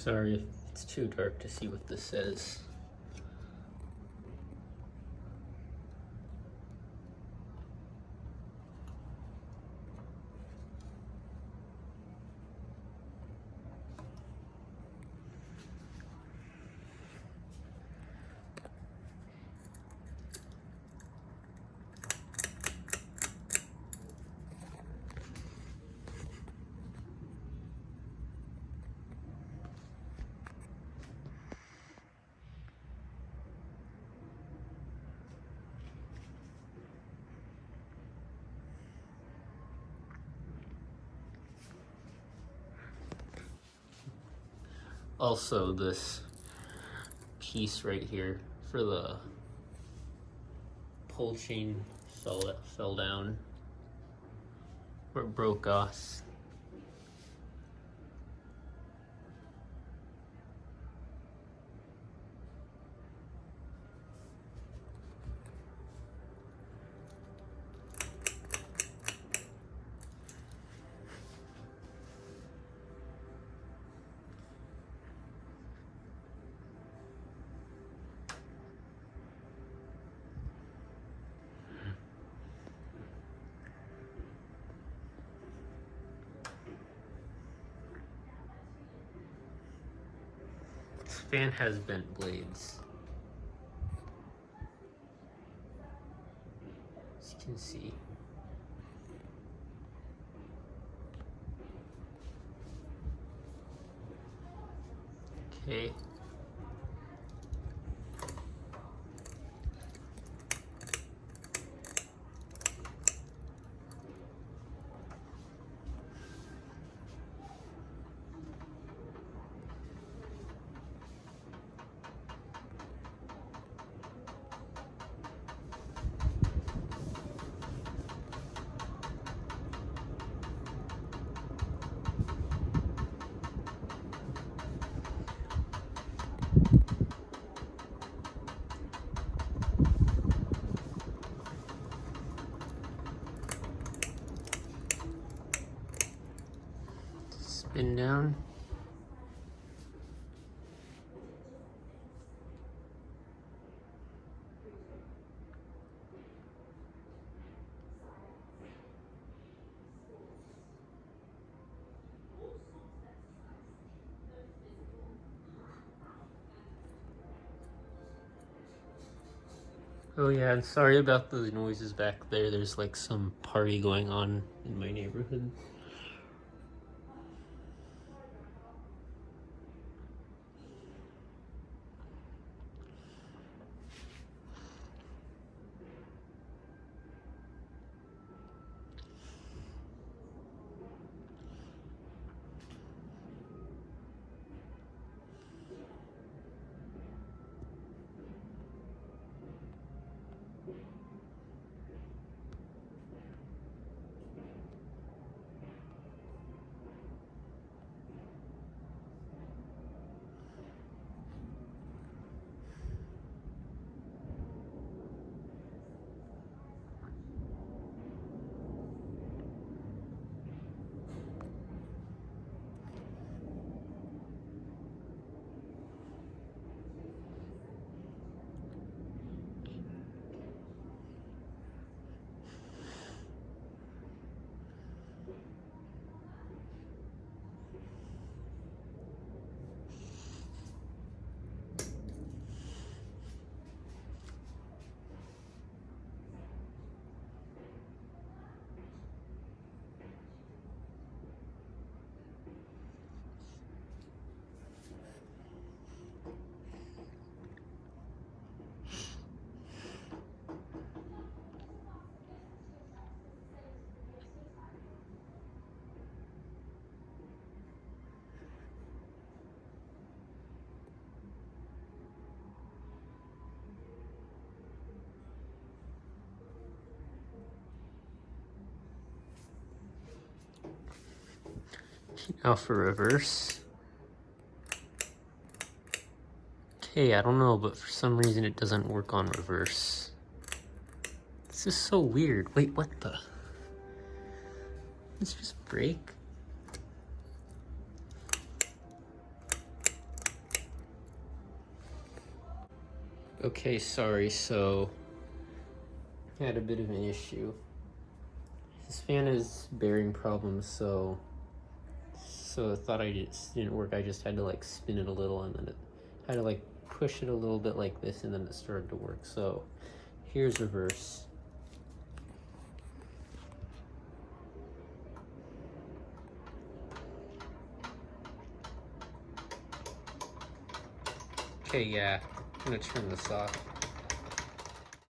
Sorry if it's too dark to see what this says. Also, this piece right here for the pull chain fell down or it broke off. This fan has bent blades, as you can see. Okay. Spin down. Oh yeah, and sorry about the noises back there. There's like some party going on in my neighborhood. Now for reverse. Okay, I don't know, but for some reason it doesn't work on reverse. This is so weird. Wait, what the? Let's just break. Okay, sorry, so I had a bit of an issue. This fan is bearing problems, so I thought didn't work. I just had to like spin it a little, and then it had to like push it a little bit like this, and then it started to work. So here's reverse. Okay, yeah, I'm gonna turn this off.